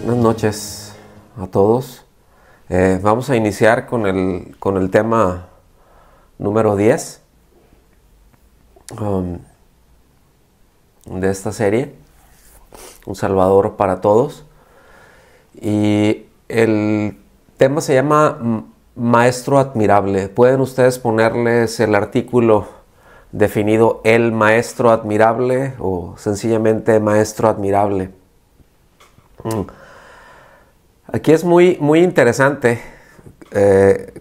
Buenas noches a todos. Vamos a iniciar con el tema número 10 de esta serie, Un Salvador para Todos. Y el tema se llama Maestro Admirable. Pueden ustedes ponerles el artículo definido El Maestro Admirable o sencillamente Maestro Admirable. Aquí es muy interesante,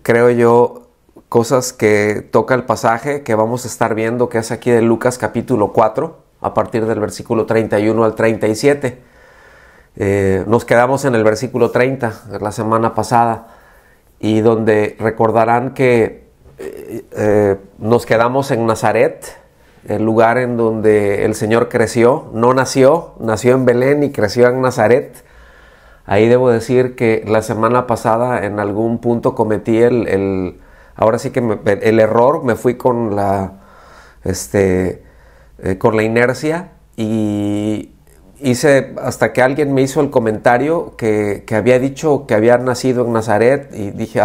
creo yo, cosas que toca el pasaje que vamos a estar viendo, que es aquí de Lucas capítulo 4, a partir del versículo 31 al 37. Nos quedamos en el versículo 30 la semana pasada, y donde recordarán que nos quedamos en Nazaret, el lugar en donde el Señor creció. No nació en Belén y creció en Nazaret. Ahí debo decir que la semana pasada en algún punto cometí ahora sí que el error, me fui con la inercia y hice, hasta que alguien me hizo el comentario que había dicho que había nacido en Nazaret, y dije,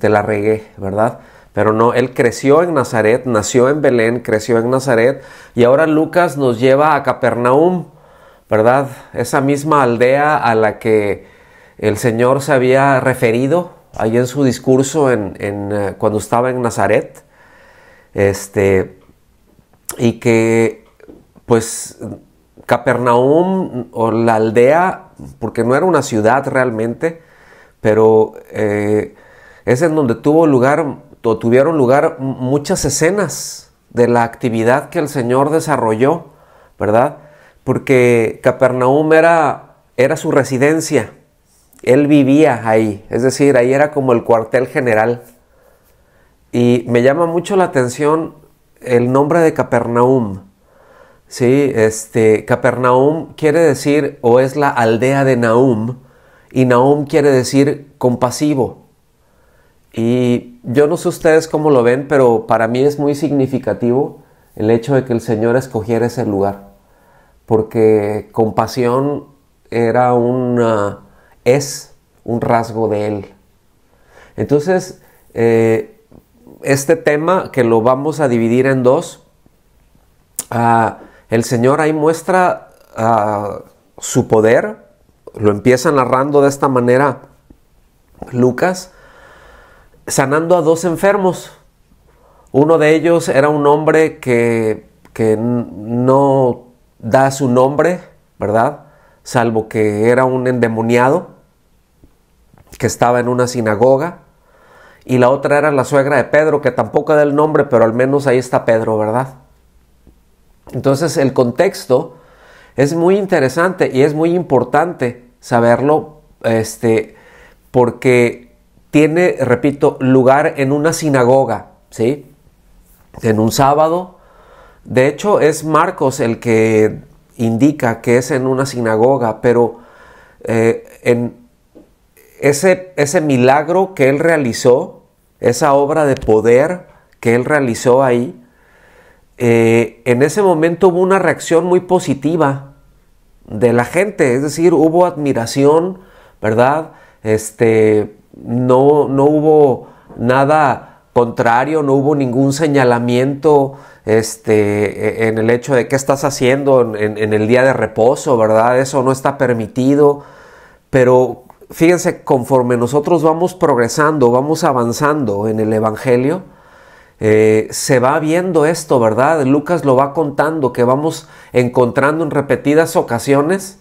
la regué, ¿verdad? Pero no, él creció en Nazaret, nació en Belén, creció en Nazaret, y ahora Lucas nos lleva a Capernaum, ¿verdad? Esa misma aldea a la que el Señor se había referido ahí en su discurso cuando estaba en Nazaret. Y que pues Capernaum, o la aldea, porque no era una ciudad realmente, pero es en donde tuvieron lugar muchas escenas de la actividad que el Señor desarrolló, ¿verdad? Porque Capernaum era su residencia, él vivía ahí, es decir, ahí era como el cuartel general. Y me llama mucho la atención el nombre de Capernaum. Sí, Capernaum quiere decir, o es la aldea de Nahum, y Nahum quiere decir compasivo. Y yo no sé ustedes cómo lo ven, pero para mí es muy significativo el hecho de que el Señor escogiera ese lugar, porque compasión es un rasgo de Él. Entonces, este tema, que lo vamos a dividir en dos, el Señor ahí muestra su poder. Lo empieza narrando de esta manera Lucas, sanando a 2 enfermos. Uno de ellos era un hombre que no da su nombre, ¿verdad? Salvo que era un endemoniado que estaba en una sinagoga. Y la otra era la suegra de Pedro, que tampoco da el nombre, pero al menos ahí está Pedro, ¿verdad? Entonces el contexto es muy interesante y es muy importante saberlo, porque tiene, repito, lugar en una sinagoga, ¿sí? En un sábado. De hecho, es Marcos el que indica que es en una sinagoga, pero en ese milagro que él realizó, esa obra de poder que él realizó ahí, en ese momento hubo una reacción muy positiva de la gente, es decir, hubo admiración, ¿verdad? No hubo nada contrario, no hubo ningún señalamiento en el hecho de qué estás haciendo en el día de reposo, ¿verdad? Eso no está permitido. Pero fíjense, conforme nosotros vamos progresando, vamos avanzando en el Evangelio, se va viendo esto, ¿verdad? Lucas lo va contando, que vamos encontrando en repetidas ocasiones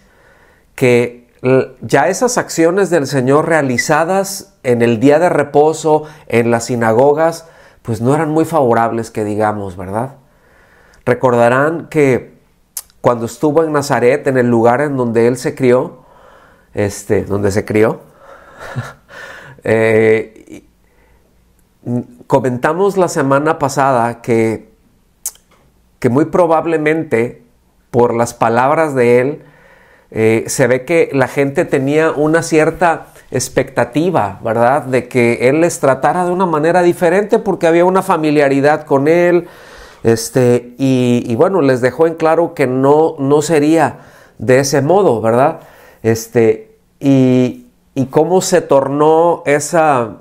que ya esas acciones del Señor realizadas en el día de reposo, en las sinagogas, pues no eran muy favorables, que digamos, ¿verdad? Recordarán que cuando estuvo en Nazaret, en el lugar en donde él se crió, comentamos la semana pasada que muy probablemente por las palabras de él, se ve que la gente tenía una cierta expectativa, ¿verdad? De que él les tratara de una manera diferente, porque había una familiaridad con él, y bueno, les dejó en claro que no sería de ese modo, ¿verdad? Y cómo se tornó esa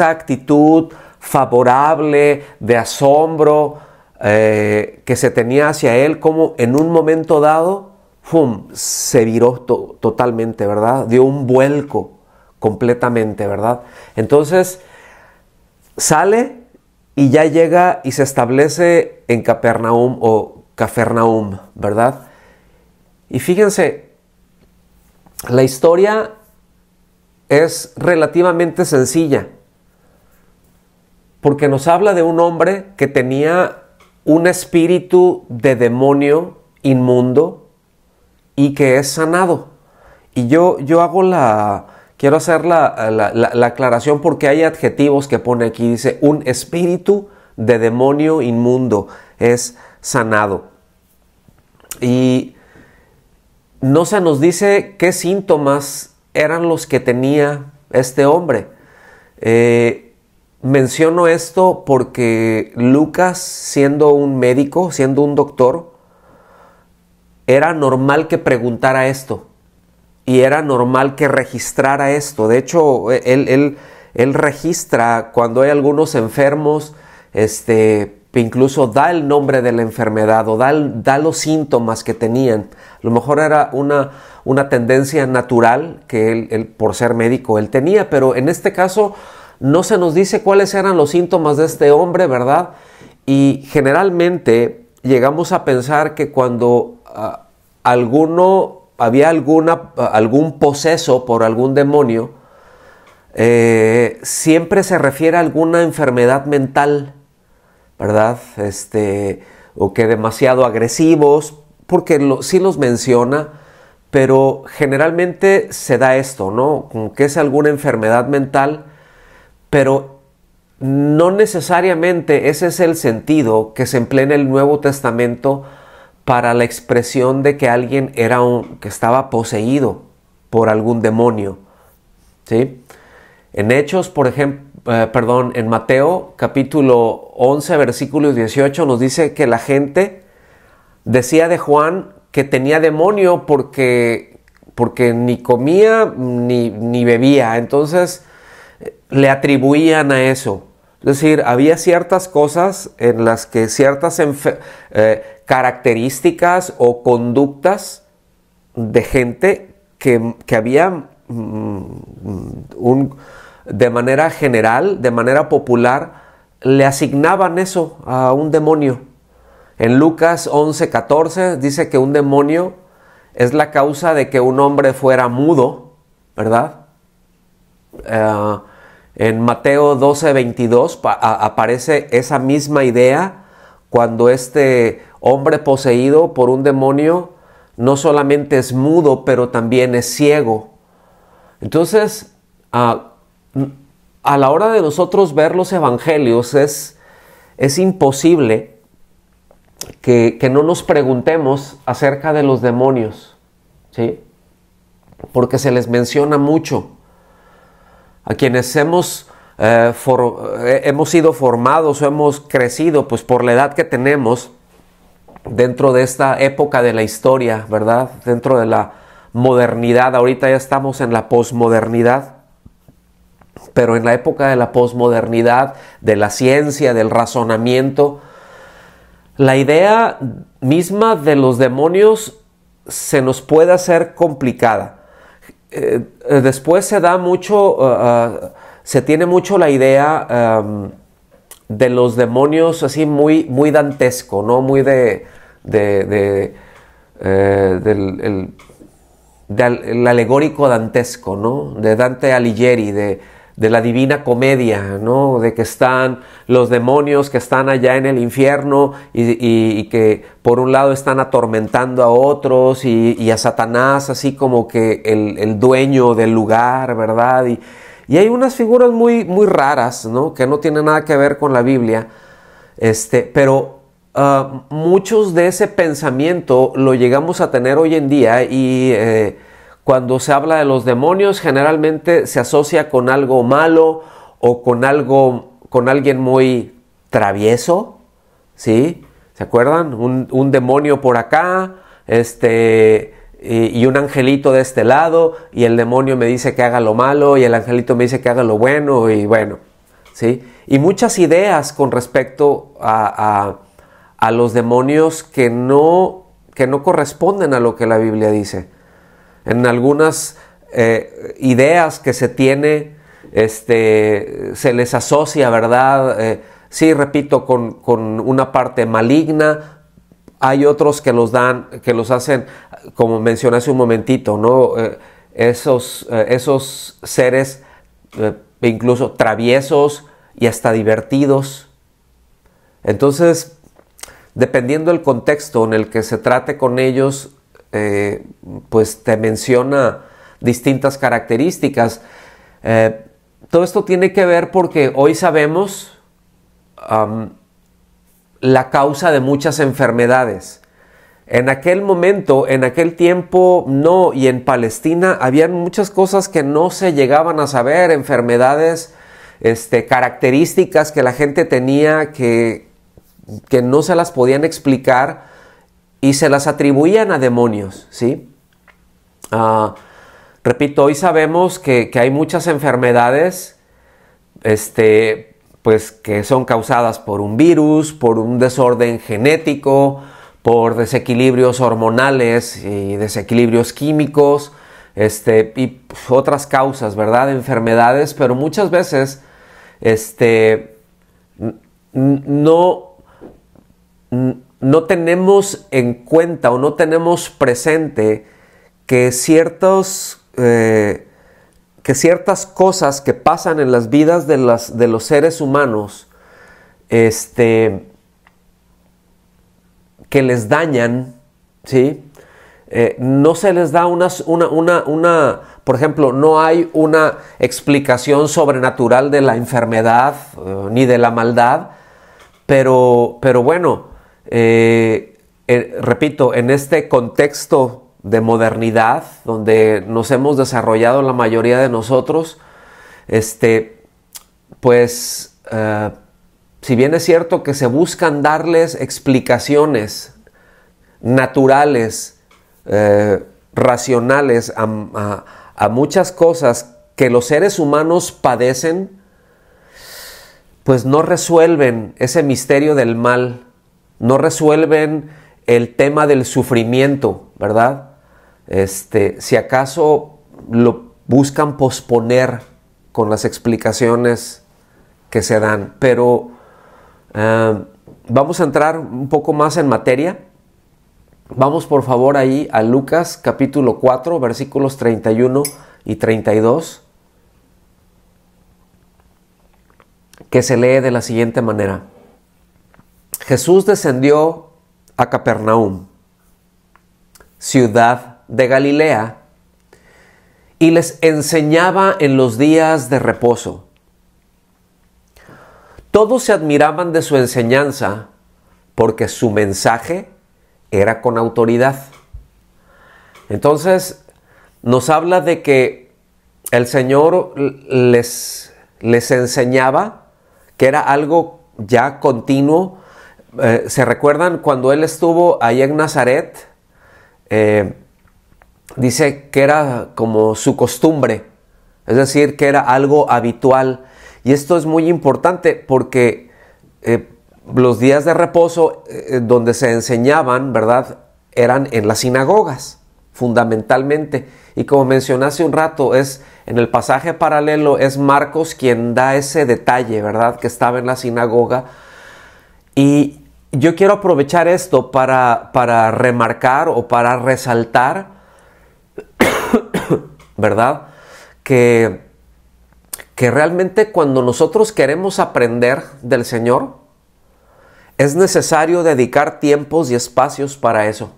actitud favorable, de asombro, que se tenía hacia él, como en un momento dado, ¡fum!, se viró totalmente, ¿verdad? Dio un vuelco completamente, ¿verdad? Entonces, sale y ya llega y se establece en Capernaum o Cafarnaum, ¿verdad? Y fíjense, la historia es relativamente sencilla, porque nos habla de un hombre que tenía un espíritu de demonio inmundo y que es sanado. Y yo quiero hacer la aclaración, porque hay adjetivos que pone aquí, dice un espíritu de demonio inmundo es sanado. Y no se nos dice qué síntomas eran los que tenía este hombre. Menciono esto porque Lucas, siendo un médico, siendo un doctor, era normal que preguntara esto y era normal que registrara esto. De hecho, él registra cuando hay algunos enfermos, incluso da el nombre de la enfermedad o da los síntomas que tenían. A lo mejor era una tendencia natural que él, por ser médico, él tenía, pero en este caso no se nos dice cuáles eran los síntomas de este hombre, ¿verdad? Y generalmente llegamos a pensar que cuando había algún poseso por algún demonio, siempre se refiere a alguna enfermedad mental, ¿verdad? O que demasiado agresivos, porque sí los menciona, pero generalmente se da esto, ¿no? Como que es alguna enfermedad mental, pero no necesariamente ese es el sentido que se emplea en el Nuevo Testamento para la expresión de que alguien que estaba poseído por algún demonio, ¿sí? En Hechos, por ejemplo, en Mateo capítulo 11, versículo 18, nos dice que la gente decía de Juan que tenía demonio porque ni comía ni bebía. Entonces le atribuían a eso. Es decir, había ciertas cosas en las que ciertas características o conductas de gente que había de manera general, de manera popular, le asignaban eso a un demonio. En Lucas 11:14 dice que un demonio es la causa de que un hombre fuera mudo, ¿verdad? En Mateo 12:22 aparece esa misma idea, cuando este hombre poseído por un demonio no solamente es mudo, pero también es ciego. Entonces, a la hora de nosotros ver los evangelios, es imposible que no nos preguntemos acerca de los demonios, ¿sí? Porque se les menciona mucho. A quienes hemos sido formados o hemos crecido, pues por la edad que tenemos, dentro de esta época de la historia, ¿verdad? Dentro de la modernidad, ahorita ya estamos en la posmodernidad, pero en la época de la posmodernidad, de la ciencia, del razonamiento, la idea misma de los demonios se nos puede hacer complicada. Después se tiene mucho la idea de los demonios así muy, muy dantesco, ¿no? Muy del alegórico dantesco, ¿no? De Dante Alighieri, de la Divina Comedia, ¿no? De que están los demonios que están allá en el infierno y que por un lado están atormentando a otros y a Satanás así como que el dueño del lugar, ¿verdad? Y hay unas figuras muy, muy raras, ¿no? Que no tienen nada que ver con la Biblia, pero muchos de ese pensamiento lo llegamos a tener hoy en día y cuando se habla de los demonios, generalmente se asocia con algo malo o con alguien muy travieso, ¿sí? ¿Se acuerdan? Un demonio por acá, y un angelito de este lado, y el demonio me dice que haga lo malo, y el angelito me dice que haga lo bueno, y bueno, ¿sí? Y muchas ideas con respecto a los demonios que no corresponden a lo que la Biblia dice. En algunas ideas que se tiene, se les asocia, ¿verdad? Sí, repito, con una parte maligna. Hay otros que los hacen, como mencioné hace un momentito, ¿no? Esos seres incluso traviesos y hasta divertidos. Entonces, dependiendo del contexto en el que se trate con ellos, pues te menciona distintas características. Todo esto tiene que ver porque hoy sabemos la causa de muchas enfermedades. En aquel momento, en aquel tiempo, no, y en Palestina habían muchas cosas que no se llegaban a saber, enfermedades, características que la gente tenía que no se las podían explicar y se las atribuían a demonios, ¿sí? Repito, hoy sabemos que hay muchas enfermedades, pues que son causadas por un virus, por un desorden genético, por desequilibrios hormonales y desequilibrios químicos, y otras causas, ¿verdad? Enfermedades, pero muchas veces, no tenemos en cuenta o no tenemos presente que ciertas cosas que pasan en las vidas de los seres humanos, que les dañan, ¿sí? No se les da por ejemplo, no hay una explicación sobrenatural de la enfermedad ni de la maldad, pero bueno, repito, en este contexto de modernidad, donde nos hemos desarrollado la mayoría de nosotros, pues, si bien es cierto que se buscan darles explicaciones naturales, racionales a muchas cosas que los seres humanos padecen, pues no resuelven ese misterio del mal, no resuelven el tema del sufrimiento, ¿verdad? Si acaso lo buscan posponer con las explicaciones que se dan, pero vamos a entrar un poco más en materia. Vamos por favor ahí a Lucas capítulo 4, versículos 31 y 32, que se lee de la siguiente manera. Jesús descendió a Capernaum, ciudad de Galilea, y les enseñaba en los días de reposo. Todos se admiraban de su enseñanza porque su mensaje era con autoridad. Entonces nos habla de que el Señor les enseñaba, que era algo ya continuo. ¿Se recuerdan cuando Él estuvo ahí en Nazaret? Dice que era como su costumbre, es decir, que era algo habitual. Y esto es muy importante porque los días de reposo donde se enseñaban, ¿verdad?, eran en las sinagogas, fundamentalmente. Y como mencioné hace un rato, en el pasaje paralelo es Marcos quien da ese detalle, ¿verdad?, que estaba en la sinagoga. Y yo quiero aprovechar esto para remarcar o para resaltar, ¿verdad?, que realmente cuando nosotros queremos aprender del Señor, es necesario dedicar tiempos y espacios para eso.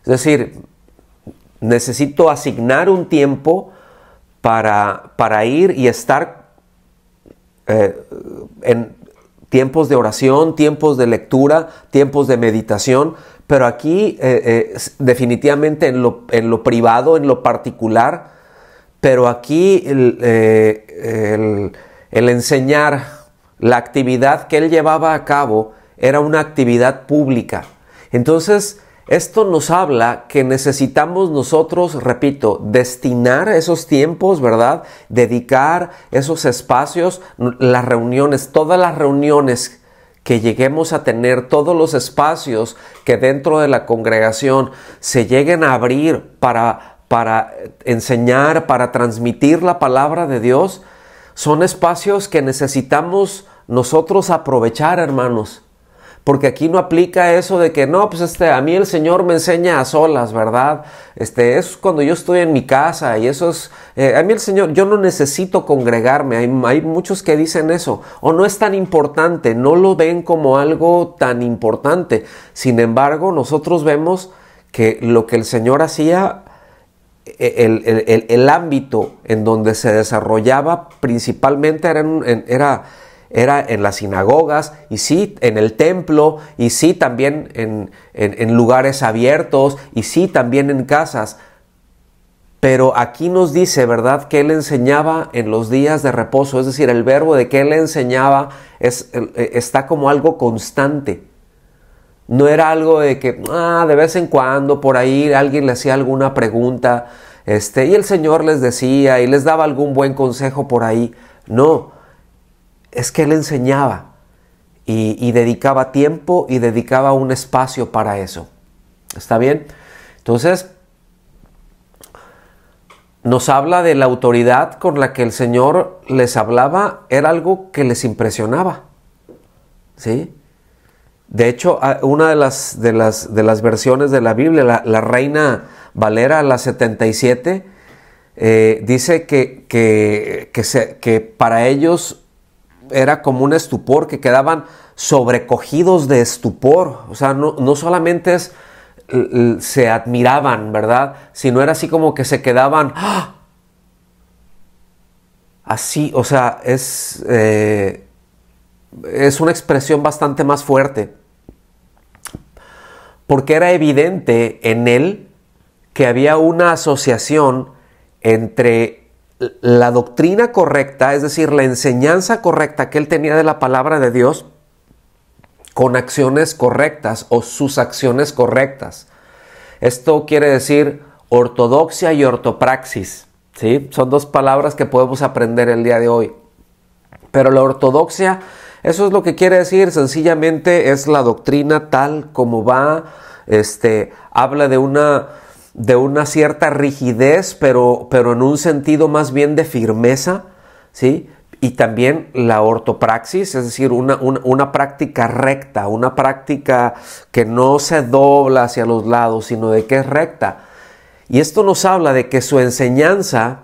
Es decir, necesito asignar un tiempo para ir y estar en tiempos de oración, tiempos de lectura, tiempos de meditación, pero aquí definitivamente en lo privado, en lo particular, pero aquí el enseñar, la actividad que él llevaba a cabo era una actividad pública. Entonces esto nos habla que necesitamos nosotros, repito, destinar esos tiempos, ¿verdad? Dedicar esos espacios, las reuniones, todas las reuniones que lleguemos a tener, todos los espacios que dentro de la congregación se lleguen a abrir para enseñar, para transmitir la palabra de Dios, son espacios que necesitamos nosotros aprovechar, hermanos. Porque aquí no aplica eso de que no, pues a mí el Señor me enseña a solas, ¿verdad? Eso es cuando yo estoy en mi casa y eso es, a mí el Señor, yo no necesito congregarme. Hay muchos que dicen eso, o no es tan importante, no lo ven como algo tan importante. Sin embargo, nosotros vemos que lo que el Señor hacía, el ámbito en donde se desarrollaba principalmente era en las sinagogas, y sí en el templo, y sí también en lugares abiertos, y sí también en casas. Pero aquí nos dice, ¿verdad?, que Él enseñaba en los días de reposo. Es decir, el verbo de que Él enseñaba está como algo constante. No era algo de que de vez en cuando por ahí alguien le hacía alguna pregunta y el Señor les decía y les daba algún buen consejo por ahí. No, es que Él enseñaba y dedicaba tiempo y dedicaba un espacio para eso. ¿Está bien? Entonces, nos habla de la autoridad con la que el Señor les hablaba. Era algo que les impresionaba, ¿sí? De hecho, una de las versiones de la Biblia, la Reina Valera, la 77, dice que para ellos era como un estupor, que quedaban sobrecogidos de estupor. O sea, no solamente se admiraban, ¿verdad?, sino era así como que se quedaban así. O sea, es una expresión bastante más fuerte, porque era evidente en él que había una asociación entre la doctrina correcta, es decir, la enseñanza correcta que él tenía de la palabra de Dios, con acciones correctas o sus acciones correctas. Esto quiere decir ortodoxia y ortopraxis, ¿sí? Son dos palabras que podemos aprender el día de hoy. Pero la ortodoxia, eso es lo que quiere decir, sencillamente es la doctrina tal como va. Habla de una cierta rigidez, pero en un sentido más bien de firmeza, ¿sí? Y también la ortopraxis, es decir, una práctica recta, una práctica que no se dobla hacia los lados, sino de que es recta. Y esto nos habla de que su enseñanza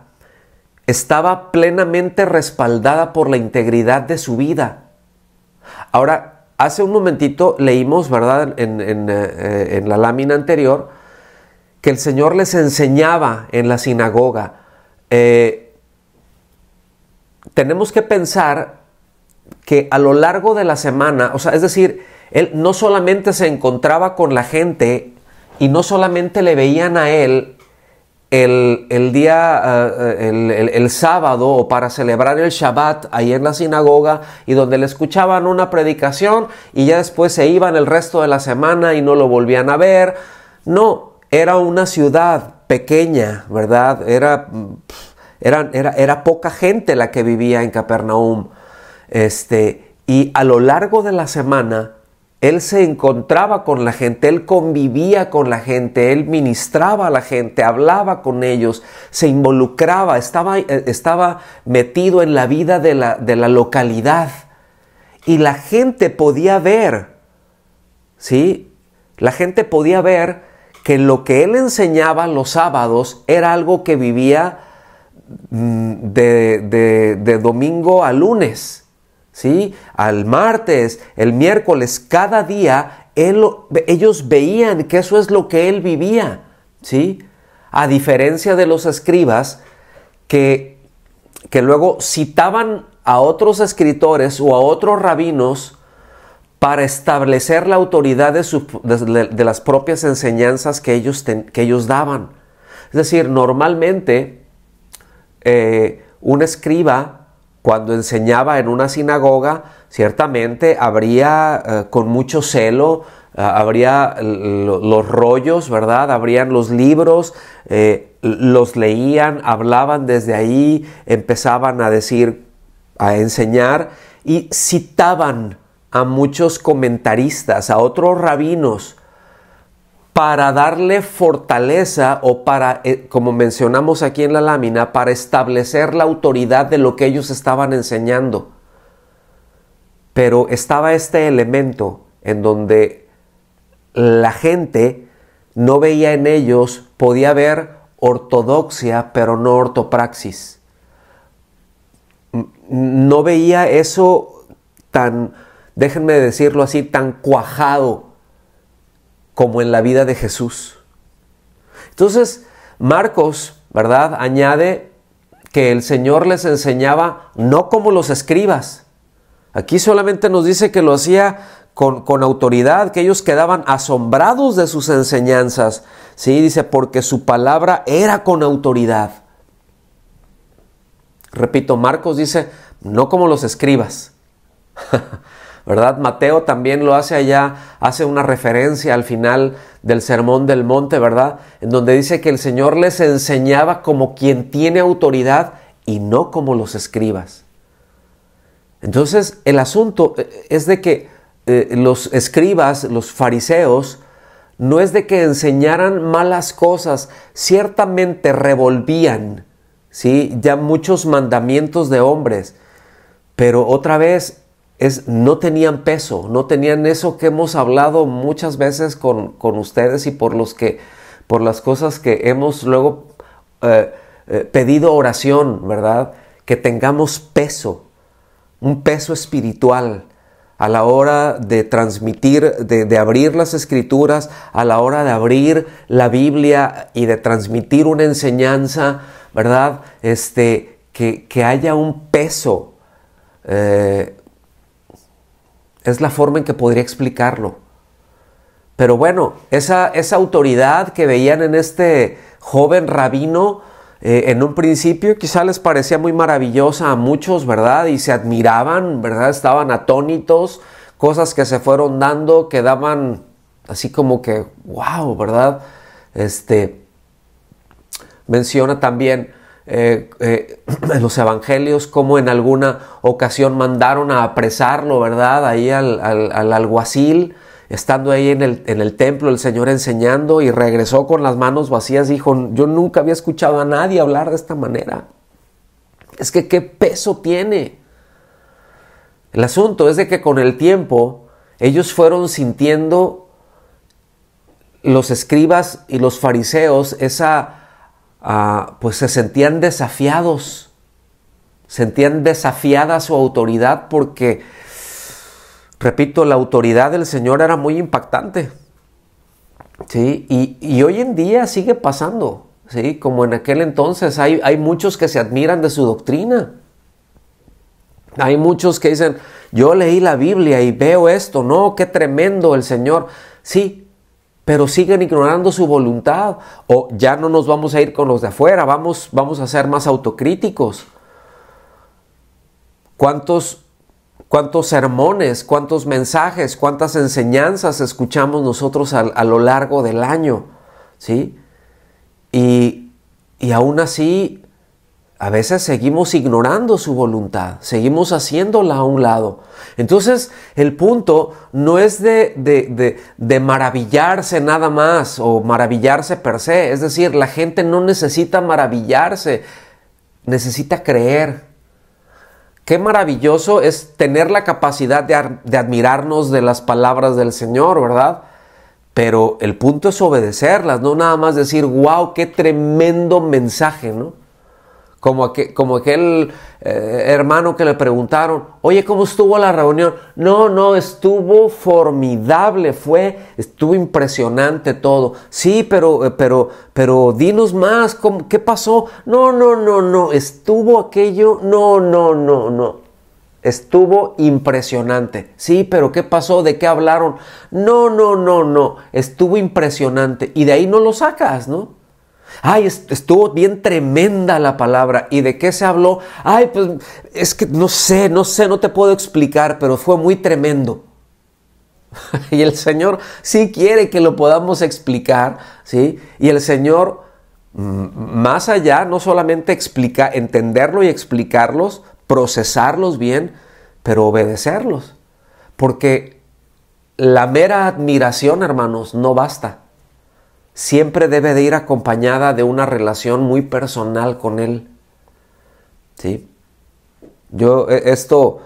estaba plenamente respaldada por la integridad de su vida. Ahora, hace un momentito leímos, ¿verdad?, en la lámina anterior, que el Señor les enseñaba en la sinagoga. Tenemos que pensar que a lo largo de la semana, o sea, es decir, Él no solamente se encontraba con la gente y no solamente le veían a Él el sábado o para celebrar el Shabbat ahí en la sinagoga, y donde le escuchaban una predicación y ya después se iban el resto de la semana y no lo volvían a ver. No, era una ciudad pequeña, ¿verdad? Era poca gente la que vivía en Capernaum. Y a lo largo de la semana Él se encontraba con la gente, Él convivía con la gente, Él ministraba a la gente, hablaba con ellos, se involucraba, estaba metido en la vida de la localidad. Y la gente podía ver, ¿sí? La gente podía ver que lo que Él enseñaba los sábados era algo que vivía de domingo a lunes, ¿sí? Al martes, el miércoles, cada día ellos veían que eso es lo que Él vivía, ¿sí? A diferencia de los escribas que luego citaban a otros escritores o a otros rabinos para establecer la autoridad de las propias enseñanzas que ellos daban. Es decir, normalmente un escriba, cuando enseñaba en una sinagoga, ciertamente habría con mucho celo habría los rollos, ¿verdad? Habrían los libros, los leían, hablaban desde ahí, empezaban a decir, a enseñar y citaban a muchos comentaristas, a otros rabinos, para darle fortaleza o para, como mencionamos aquí en la lámina, para establecer la autoridad de lo que ellos estaban enseñando. Pero estaba este elemento en donde la gente no veía en ellos, podía ver ortodoxia, pero no ortopraxis. No veía eso tan, déjenme decirlo así, tan cuajado como en la vida de Jesús. Entonces, Marcos, ¿verdad?, añade que el Señor les enseñaba no como los escribas. Aquí solamente nos dice que lo hacía con autoridad, que ellos quedaban asombrados de sus enseñanzas. Sí, dice, porque su palabra era con autoridad. Repito, Marcos dice, no como los escribas. ¿Verdad? Mateo también lo hace allá, hace una referencia al final del Sermón del Monte, ¿verdad? En donde dice que el Señor les enseñaba como quien tiene autoridad y no como los escribas. Entonces, el asunto es de que los escribas, los fariseos, no es de que enseñaran malas cosas, ciertamente revolvían, ¿sí?, ya muchos mandamientos de hombres, pero otra vez, no tenían peso, no tenían eso que hemos hablado muchas veces con ustedes y por las cosas que hemos luego pedido oración, ¿verdad? Que tengamos peso, un peso espiritual a la hora de transmitir, de abrir las Escrituras, a la hora de abrir la Biblia y de transmitir una enseñanza, ¿verdad? Que haya un peso. Es la forma en que podría explicarlo. Pero bueno, esa autoridad que veían en este joven rabino, en un principio quizá les parecía muy maravillosa a muchos, ¿verdad? Y se admiraban, ¿verdad? Estaban atónitos, cosas que se fueron dando, que daban así como que, wow, ¿verdad? Menciona también en los evangelios como en alguna ocasión mandaron a apresarlo, ¿verdad? Ahí al alguacil, estando ahí en el templo, el Señor enseñando, y regresó con las manos vacías. Dijo, yo nunca había escuchado a nadie hablar de esta manera. Es que qué peso tiene. El asunto es de que con el tiempo ellos fueron sintiendo, los escribas y los fariseos, pues se sentían desafiados, sentían desafiada su autoridad porque, repito, la autoridad del Señor era muy impactante, ¿sí? Y hoy en día sigue pasando, ¿sí? Como en aquel entonces hay muchos que se admiran de su doctrina. Hay muchos que dicen, yo leí la Biblia y veo esto, no, qué tremendo el Señor. Sí, pero siguen ignorando su voluntad. O ya no nos vamos a ir con los de afuera, vamos a ser más autocríticos. ¿Cuántos sermones, cuántos mensajes, cuántas enseñanzas escuchamos nosotros a lo largo del año? ¿Sí? Y aún así, a veces seguimos ignorando su voluntad, seguimos haciéndola a un lado. Entonces, el punto no es de maravillarse nada más o maravillarse per se. Es decir, la gente no necesita maravillarse, necesita creer. Qué maravilloso es tener la capacidad de admirarnos de las palabras del Señor, ¿verdad? Pero el punto es obedecerlas, no nada más decir, wow, qué tremendo mensaje, ¿no? Como aquel hermano que le preguntaron, oye, ¿cómo estuvo la reunión? No, estuvo formidable, estuvo impresionante todo. Sí, pero dinos más, ¿qué pasó? No, estuvo aquello, no. Estuvo impresionante. Sí, pero ¿qué pasó? ¿De qué hablaron? No, estuvo impresionante. Y de ahí no lo sacas, ¿no? Ay, estuvo bien tremenda la palabra. ¿Y de qué se habló? Ay, pues es que no sé, no te puedo explicar, pero fue muy tremendo. Y el Señor sí quiere que lo podamos explicar, ¿sí? Y el Señor, más allá, no solamente entenderlo y explicarlos, procesarlos bien, pero obedecerlos. Porque la mera admiración, hermanos, no basta. Siempre debe de ir acompañada de una relación muy personal con Él. ¿Sí? Yo esto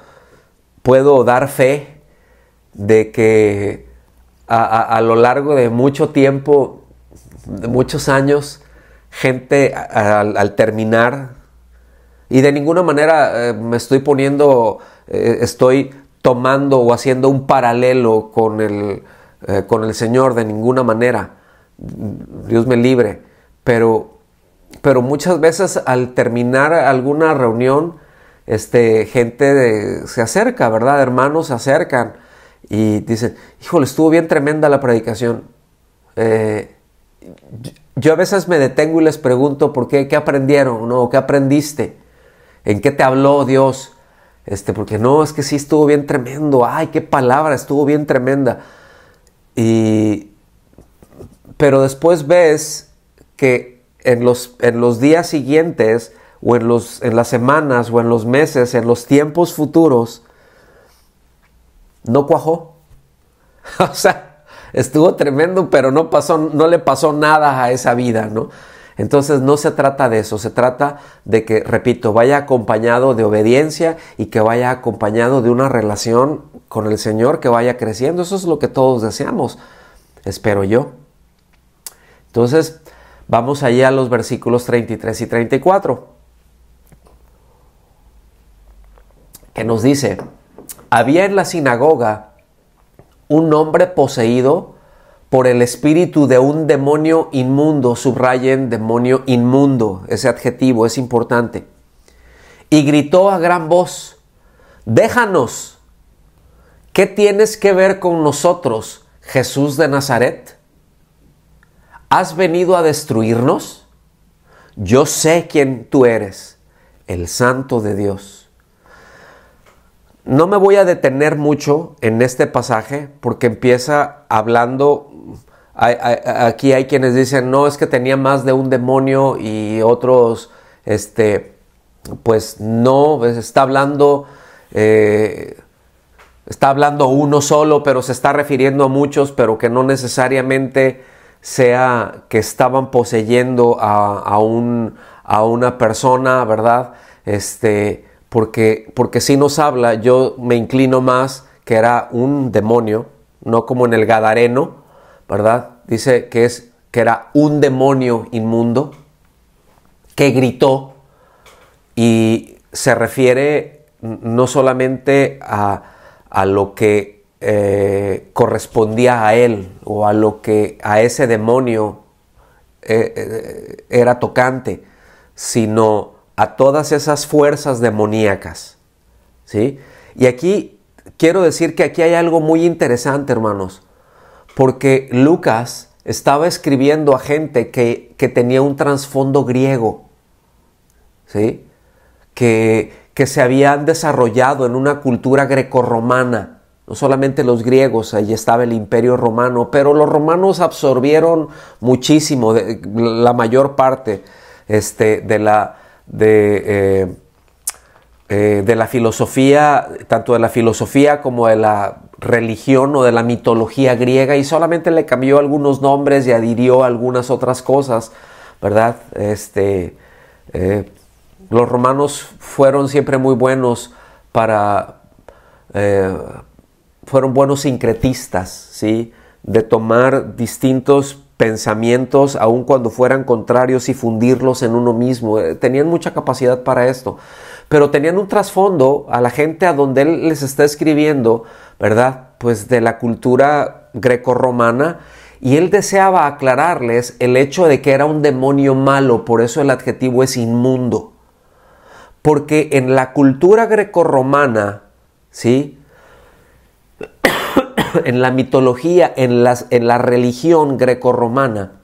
puedo dar fe de que a lo largo de mucho tiempo, de muchos años, gente al terminar, y de ninguna manera me estoy poniendo, estoy tomando o haciendo un paralelo con el Señor, de ninguna manera. Dios me libre. Pero muchas veces al terminar alguna reunión, gente se acerca, ¿verdad? Hermanos se acercan y dicen, híjole, estuvo bien tremenda la predicación. Yo a veces me detengo y les pregunto por qué aprendieron, ¿no? ¿Qué aprendiste? ¿En qué te habló Dios? Porque no, es que sí estuvo bien tremendo. Ay, qué palabra, estuvo bien tremenda. Pero después ves que en los días siguientes, o en las semanas, o en los meses, en los tiempos futuros, no cuajó. O sea, estuvo tremendo, pero no le pasó nada a esa vida, ¿no? Entonces no se trata de eso, se trata de que, repito, vaya acompañado de obediencia y que vaya acompañado de una relación con el Señor que vaya creciendo. Eso es lo que todos deseamos, espero yo. Entonces, vamos allá a los versículos 33 y 34, que nos dice, había en la sinagoga un hombre poseído por el espíritu de un demonio inmundo, subrayen demonio inmundo, ese adjetivo es importante, y gritó a gran voz, déjanos, ¿qué tienes que ver con nosotros, Jesús de Nazaret? ¿Has venido a destruirnos? Yo sé quién tú eres, el Santo de Dios. No me voy a detener mucho en este pasaje porque empieza hablando, aquí hay quienes dicen, no, es que tenía más de un demonio, y otros, pues no, está hablando uno solo, pero se está refiriendo a muchos, pero que no necesariamente sea que estaban poseyendo a una persona, ¿verdad? Porque sí nos habla, yo me inclino más que era un demonio, no como en el Gadareno, ¿verdad? Dice que era un demonio inmundo que gritó, y se refiere no solamente a lo que correspondía a él, o a lo que a ese demonio era tocante, sino a todas esas fuerzas demoníacas, ¿sí? Y aquí quiero decir que aquí hay algo muy interesante, hermanos, porque Lucas estaba escribiendo a gente que tenía un trasfondo griego, ¿sí? Que se habían desarrollado en una cultura grecorromana. No solamente los griegos, ahí estaba el Imperio Romano, pero los romanos absorbieron muchísimo, la mayor parte de la filosofía, tanto de la filosofía como de la religión o de la mitología griega, y solamente le cambió algunos nombres y adhirió algunas otras cosas, ¿verdad? Los romanos fueron siempre muy buenos fueron buenos sincretistas, ¿sí? De tomar distintos pensamientos, aun cuando fueran contrarios, y fundirlos en uno mismo. Tenían mucha capacidad para esto, pero tenían un trasfondo a la gente a donde él les está escribiendo, ¿verdad? Pues de la cultura grecorromana, y él deseaba aclararles el hecho de que era un demonio malo, por eso el adjetivo es inmundo. Porque en la cultura grecorromana, ¿sí? En la mitología, en la religión grecorromana,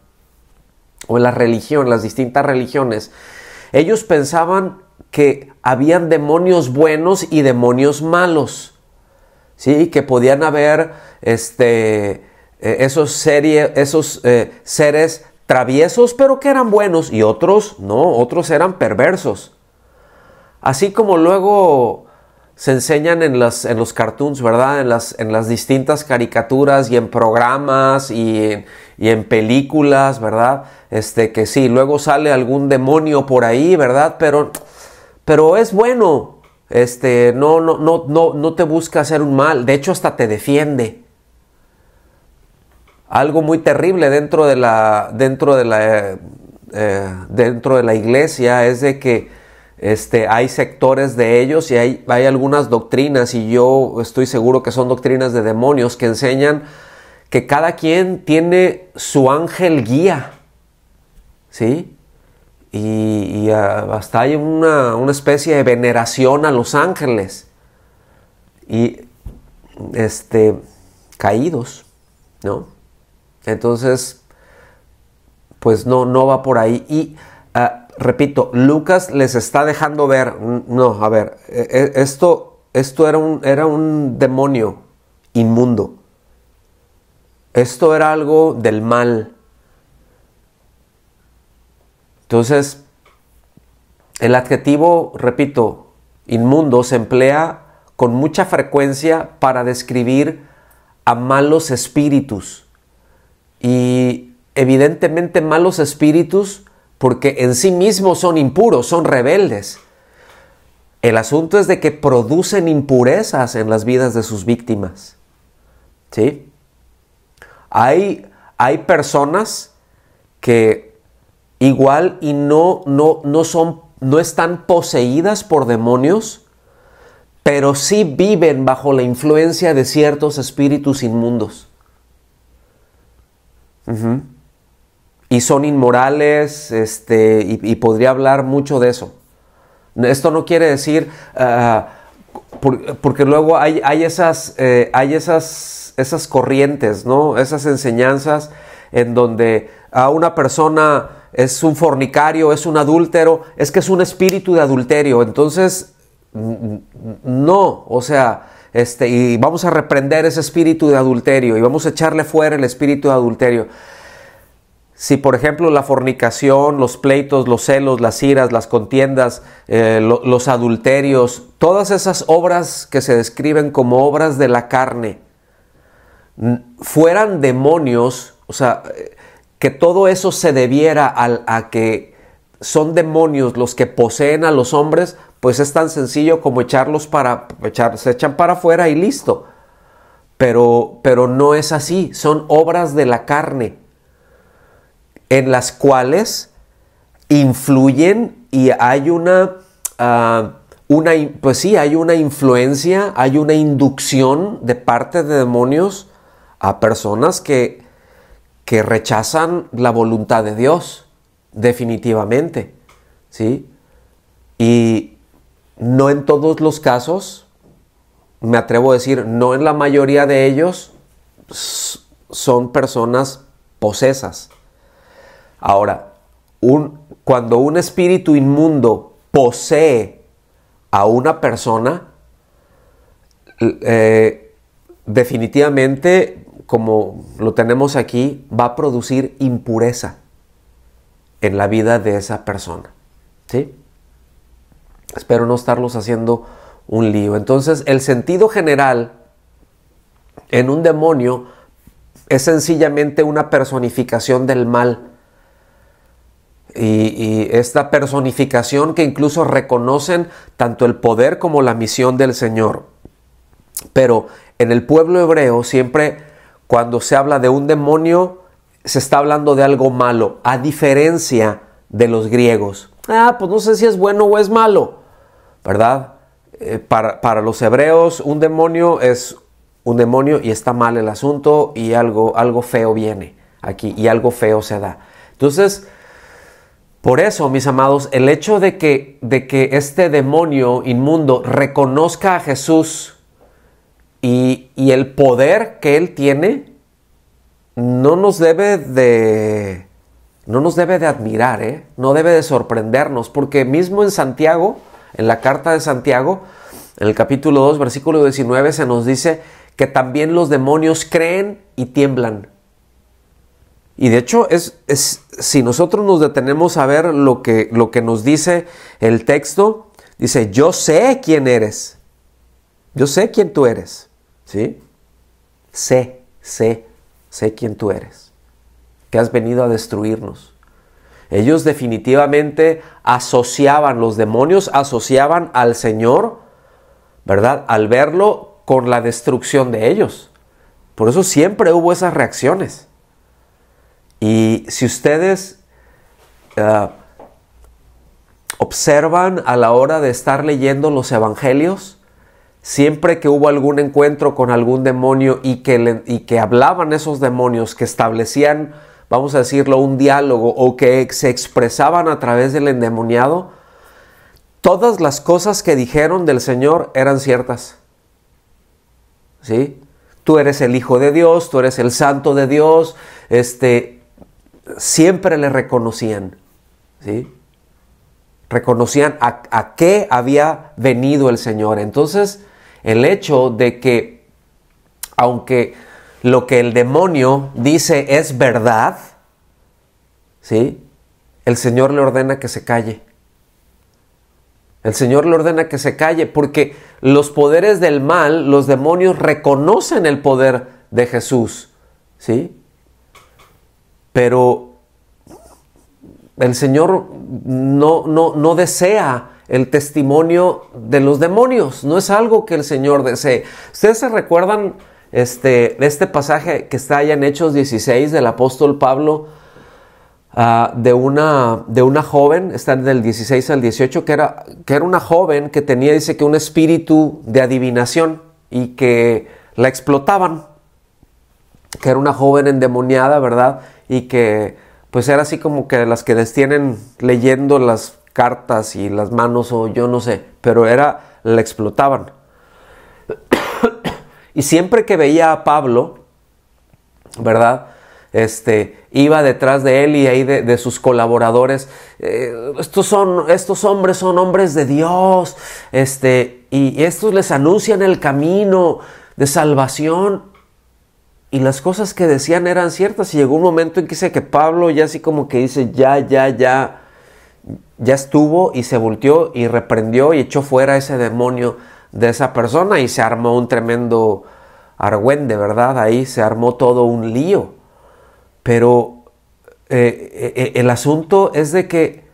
o en las distintas religiones, ellos pensaban que habían demonios buenos y demonios malos, ¿sí? Que podían haber esos seres traviesos, pero que eran buenos, y otros no, otros eran perversos. Así como luego se enseñan en los cartoons, ¿verdad? En las distintas caricaturas y en programas y en películas, ¿verdad? Que sí, luego sale algún demonio por ahí, ¿verdad? Pero es bueno. No te busca hacer un mal. De hecho, hasta te defiende. Algo muy terrible dentro de la iglesia es de que hay sectores de ellos y hay algunas doctrinas, y yo estoy seguro que son doctrinas de demonios, que enseñan que cada quien tiene su ángel guía, ¿sí? Y hasta hay una especie de veneración a los ángeles y caídos, ¿no? Entonces, pues no va por ahí. Y repito, Lucas les está dejando ver, no, a ver, esto era un demonio inmundo. Esto era algo del mal. Entonces, el adjetivo, repito, inmundo, se emplea con mucha frecuencia para describir a malos espíritus. Y evidentemente malos espíritus porque en sí mismos son impuros, son rebeldes. El asunto es de que producen impurezas en las vidas de sus víctimas. ¿Sí? Hay personas que igual y no están poseídas por demonios, pero sí viven bajo la influencia de ciertos espíritus inmundos. Y son inmorales, y podría hablar mucho de eso. Esto no quiere decir, porque luego hay esas corrientes, ¿no? Esas enseñanzas en donde a una persona es un fornicario, es un adúltero, es que es un espíritu de adulterio. Entonces, no, o sea, y vamos a reprender ese espíritu de adulterio y vamos a echarle fuera el espíritu de adulterio. Si, por ejemplo, la fornicación, los pleitos, los celos, las iras, las contiendas, los adulterios, todas esas obras que se describen como obras de la carne, fueran demonios, o sea, que todo eso se debiera a que son demonios los que poseen a los hombres, pues es tan sencillo como se echan para afuera y listo. Pero no es así, son obras de la carne, en las cuales influyen y hay hay una influencia, hay una inducción de parte de demonios a personas que rechazan la voluntad de Dios, definitivamente, ¿sí? Y no en todos los casos, me atrevo a decir, no en la mayoría de ellos, son personas posesas. Ahora, cuando un espíritu inmundo posee a una persona, definitivamente, como lo tenemos aquí, va a producir impureza en la vida de esa persona, ¿sí? Espero no estarlos haciendo un lío. Entonces, el sentido general en un demonio es sencillamente una personificación del mal. Y esta personificación que incluso reconocen tanto el poder como la misión del Señor. Pero en el pueblo hebreo siempre cuando se habla de un demonio se está hablando de algo malo, a diferencia de los griegos. Pues no sé si es bueno o es malo, ¿verdad? Para los hebreos un demonio es un demonio y está mal el asunto y algo feo viene aquí y algo feo se da. Entonces, por eso, mis amados, el hecho de que este demonio inmundo reconozca a Jesús y el poder que Él tiene, no nos debe de admirar, no debe de sorprendernos, porque mismo en Santiago, en la carta de Santiago, En el capítulo 2, versículo 19, se nos dice que también los demonios creen y tiemblan. Y de hecho, si nosotros nos detenemos a ver lo que nos dice el texto, dice, yo sé quién eres. Yo sé quién tú eres. ¿Sí? Sé quién tú eres. Que has venido a destruirnos. Ellos definitivamente los demonios asociaban al Señor, ¿verdad? Al verlo con la destrucción de ellos. Por eso siempre hubo esas reacciones. Y si ustedes observan a la hora de estar leyendo los evangelios, siempre que hubo algún encuentro con algún demonio y que hablaban esos demonios, que establecían, vamos a decirlo, un diálogo o que se expresaban a través del endemoniado, todas las cosas que dijeron del Señor eran ciertas. ¿Sí? Tú eres el Hijo de Dios, tú eres el Santo de Dios, siempre le reconocían. ¿Sí? Reconocían a qué había venido el Señor. Entonces, el hecho de que, aunque lo que el demonio dice es verdad, ¿sí? El Señor le ordena que se calle. El Señor le ordena que se calle porque los poderes del mal, los demonios reconocen el poder de Jesús, ¿sí? Pero el Señor no desea el testimonio de los demonios. No es algo que el Señor desee. ¿Ustedes se recuerdan este pasaje que está allá en Hechos 16 del apóstol Pablo, de una joven, está del 16 al 18, que era una joven que tenía, dice, que un espíritu de adivinación y que la explotaban, que era una joven endemoniada, ¿verdad? Y que pues era así como que las que les tienen leyendo las cartas y las manos, o yo no sé, pero la explotaban. Y siempre que veía a Pablo, ¿verdad? Iba detrás de él y ahí de sus colaboradores. Estos hombres son hombres de Dios, y estos les anuncian el camino de salvación. Y las cosas que decían eran ciertas. Y llegó un momento en que dice que Pablo ya así como que dice, ya estuvo, y se volteó y reprendió y echó fuera ese demonio de esa persona, y se armó un tremendo argüende, ¿verdad? Ahí se armó todo un lío. Pero el asunto es de que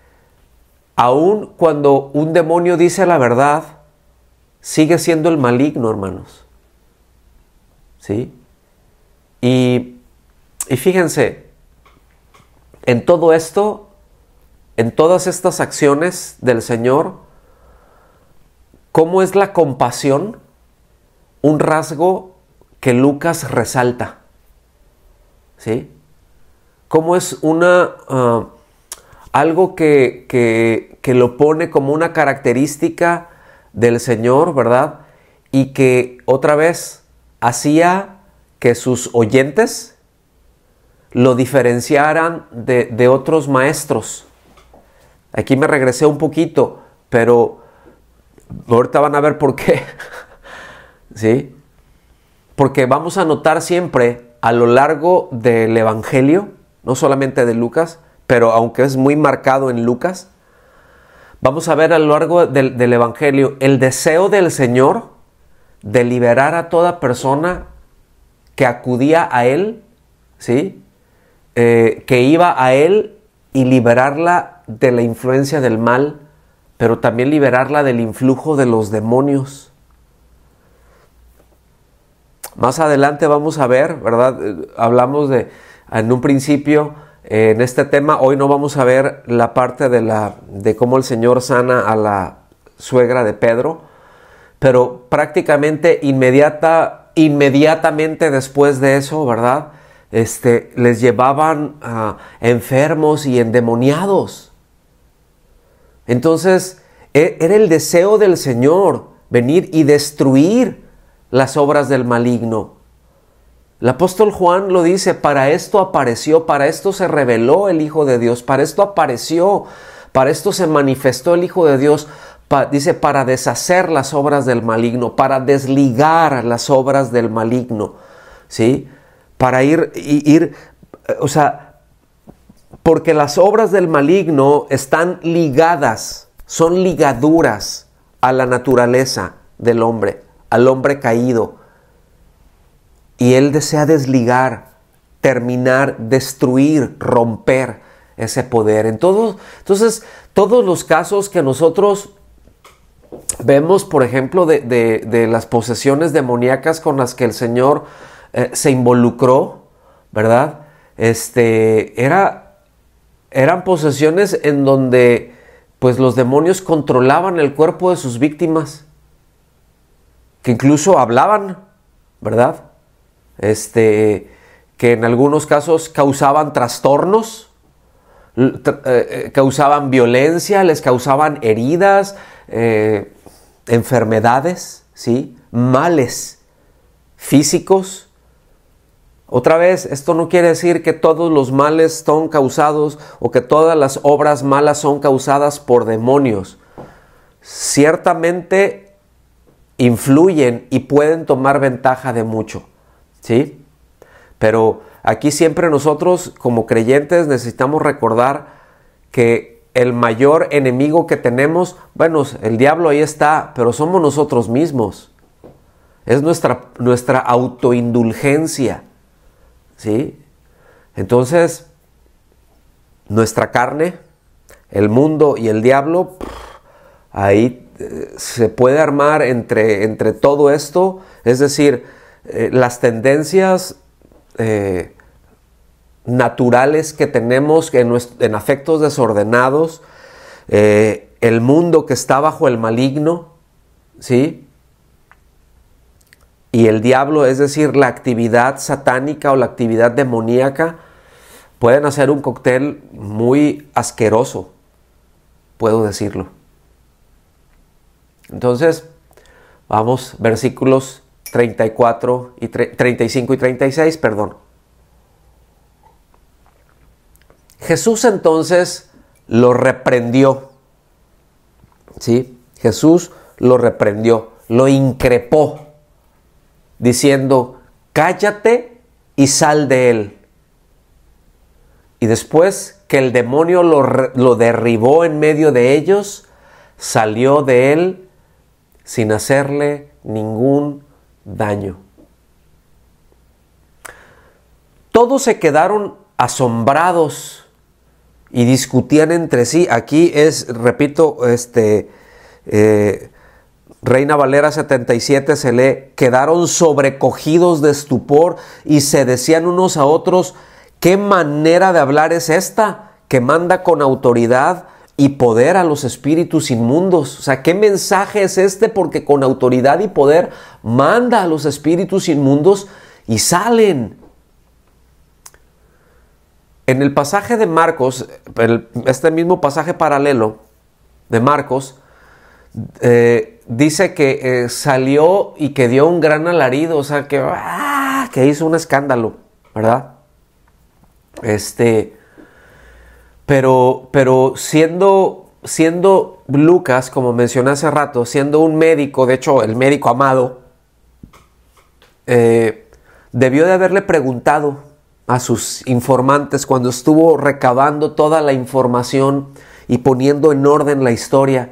aun cuando un demonio dice la verdad, sigue siendo el maligno, hermanos. ¿Sí? Y fíjense, en todo esto, en todas estas acciones del Señor, ¿cómo es la compasión? Un rasgo que Lucas resalta. ¿Sí? ¿Cómo es algo que lo pone como una característica del Señor, ¿verdad? Y que otra vez hacía que sus oyentes lo diferenciaran de otros maestros. Aquí me regresé un poquito, pero ahorita van a ver por qué. ¿Sí? Porque vamos a notar siempre a lo largo del Evangelio, no solamente de Lucas, pero aunque es muy marcado en Lucas, vamos a ver a lo largo del Evangelio el deseo del Señor de liberar a toda persona que acudía a Él, ¿sí? Que iba a Él, y liberarla de la influencia del mal, pero también liberarla del influjo de los demonios. Más adelante vamos a ver, ¿verdad? Hablamos en un principio, en este tema. Hoy no vamos a ver la parte de cómo el Señor sana a la suegra de Pedro, pero prácticamente inmediatamente después de eso, ¿verdad? Les llevaban enfermos y endemoniados. Entonces, era el deseo del Señor venir y destruir las obras del maligno. El apóstol Juan lo dice: para esto apareció, para esto se reveló el Hijo de Dios, para esto apareció, para esto se manifestó el Hijo de Dios, dice para deshacer las obras del maligno, para desligar las obras del maligno, ¿sí? Para ir, o sea, porque las obras del maligno están ligadas, son ligaduras a la naturaleza del hombre, al hombre caído. Y él desea desligar, terminar, destruir, romper ese poder. Entonces, todos los casos que nosotros vemos, por ejemplo, de las posesiones demoníacas con las que el Señor se involucró, ¿verdad? Eran posesiones en donde pues los demonios controlaban el cuerpo de sus víctimas, que incluso hablaban, ¿verdad? Que en algunos casos causaban trastornos, causaban violencia, les causaban heridas, enfermedades, ¿sí? Males físicos. Otra vez, esto no quiere decir que todos los males son causados o que todas las obras malas son causadas por demonios. Ciertamente influyen y pueden tomar ventaja de mucho, ¿sí? Pero aquí siempre nosotros como creyentes necesitamos recordar que el mayor enemigo que tenemos, bueno, el diablo ahí está, pero somos nosotros mismos. Es nuestra autoindulgencia, ¿sí? Entonces, nuestra carne, el mundo y el diablo, ahí se puede armar entre todo esto, es decir, las tendencias naturales que tenemos en afectos desordenados, el mundo que está bajo el maligno, ¿sí? Y el diablo, es decir, la actividad satánica o la actividad demoníaca, pueden hacer un cóctel muy asqueroso, puedo decirlo. Entonces, vamos, versículos 35 y 36, perdón. Jesús entonces lo reprendió, ¿sí? Jesús lo reprendió, lo increpó, diciendo, cállate y sal de él. Y después que el demonio lo derribó en medio de ellos, salió de él sin hacerle ningún daño. Todos se quedaron asombrados y discutían entre sí. Aquí repito, Reina Valera 77 se lee, quedaron sobrecogidos de estupor y se decían unos a otros, ¿qué manera de hablar es esta que manda con autoridad y poder a los espíritus inmundos? O sea, ¿qué mensaje es este? Porque con autoridad y poder manda a los espíritus inmundos y salen. En el pasaje de Marcos, este mismo pasaje paralelo de Marcos, dice que salió y que dio un gran alarido, o sea, que hizo un escándalo, ¿verdad? Pero siendo Lucas, como mencioné hace rato, siendo un médico, de hecho el médico amado, debió de haberle preguntado a sus informantes cuando estuvo recabando toda la información y poniendo en orden la historia,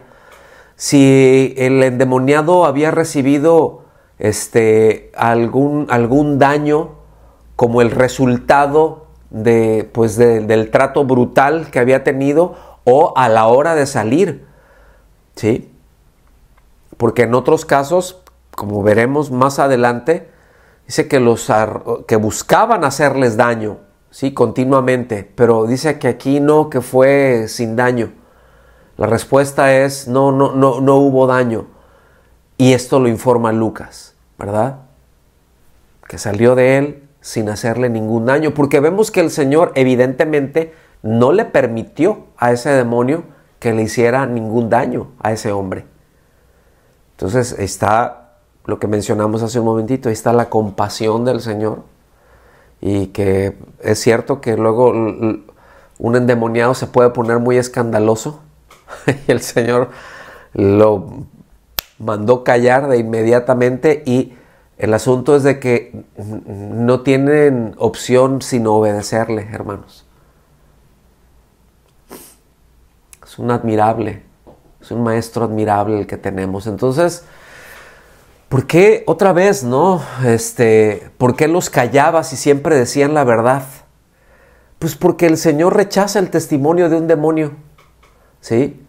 si el endemoniado había recibido algún daño como el resultado del trato brutal que había tenido o a la hora de salir, ¿sí? Porque en otros casos, como veremos más adelante, dice que buscaban hacerles daño, ¿sí? Continuamente, pero dice que aquí no, que fue sin daño. La respuesta es no hubo daño. Y esto lo informa Lucas, ¿verdad? Que salió de él sin hacerle ningún daño, porque vemos que el Señor evidentemente no le permitió a ese demonio que le hiciera ningún daño a ese hombre. Entonces está lo que mencionamos hace un momentito, ahí está la compasión del Señor, y que es cierto que luego un endemoniado se puede poner muy escandaloso y el Señor lo mandó callar de inmediatamente, y el asunto es de que no tienen opción sino obedecerle, hermanos. Es un maestro admirable el que tenemos. Entonces, ¿por qué otra vez, no? ¿Por qué los callaba si siempre decían la verdad? Pues porque el Señor rechaza el testimonio de un demonio, ¿sí?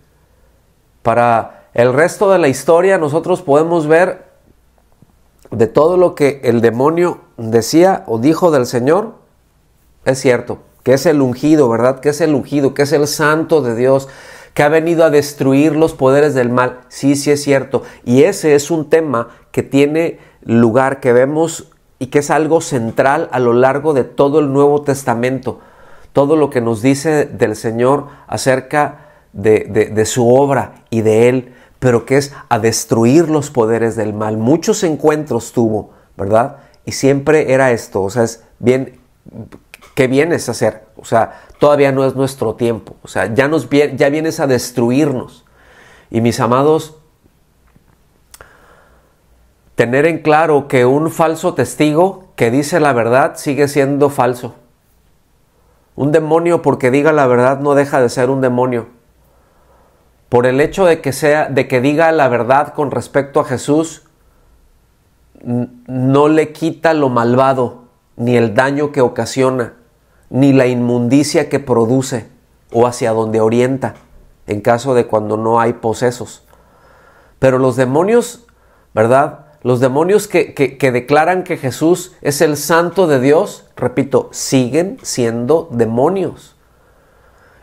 Para el resto de la historia nosotros podemos ver de todo lo que el demonio decía o dijo del Señor. Es cierto, que es el ungido, ¿verdad? Que es el ungido, que es el santo de Dios, que ha venido a destruir los poderes del mal. Sí, sí es cierto. Y ese es un tema que tiene lugar, que vemos y que es algo central a lo largo de todo el Nuevo Testamento. Todo lo que nos dice del Señor acerca de su obra y de Él, pero que es a destruir los poderes del mal. Muchos encuentros tuvo, ¿verdad? Y siempre era esto, o sea, es bien, ¿qué vienes a hacer? O sea, todavía no es nuestro tiempo, o sea, ya vienes a destruirnos. Y mis amados, tener en claro que un falso testigo que dice la verdad sigue siendo falso. Un demonio, porque diga la verdad, no deja de ser un demonio. Por el hecho de que diga la verdad con respecto a Jesús, no le quita lo malvado, ni el daño que ocasiona, ni la inmundicia que produce o hacia donde orienta, en caso de cuando no hay posesos. Pero los demonios, ¿verdad? Los demonios que declaran que Jesús es el santo de Dios, repito, siguen siendo demonios.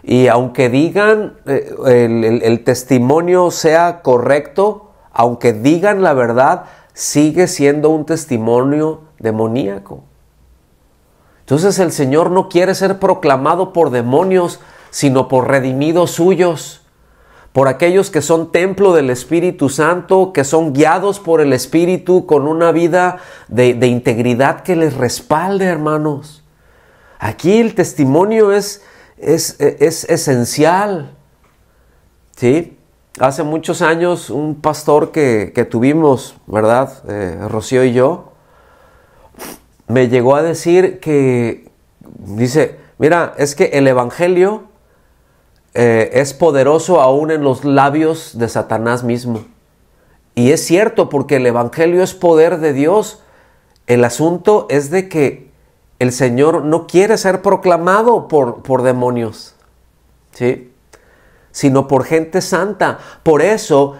Y aunque digan el testimonio sea correcto, aunque digan la verdad, sigue siendo un testimonio demoníaco. Entonces el Señor no quiere ser proclamado por demonios, sino por redimidos suyos, por aquellos que son templo del Espíritu Santo, que son guiados por el Espíritu con una vida de integridad que les respalde, hermanos. Aquí el testimonio es esencial, ¿sí? Hace muchos años un pastor que tuvimos, ¿verdad? Rocío y yo, me llegó a decir que, dice, mira, es que el Evangelio es poderoso aún en los labios de Satanás mismo. Y es cierto, porque el Evangelio es poder de Dios. El asunto es de que el Señor no quiere ser proclamado por demonios, ¿sí? Sino por gente santa. Por eso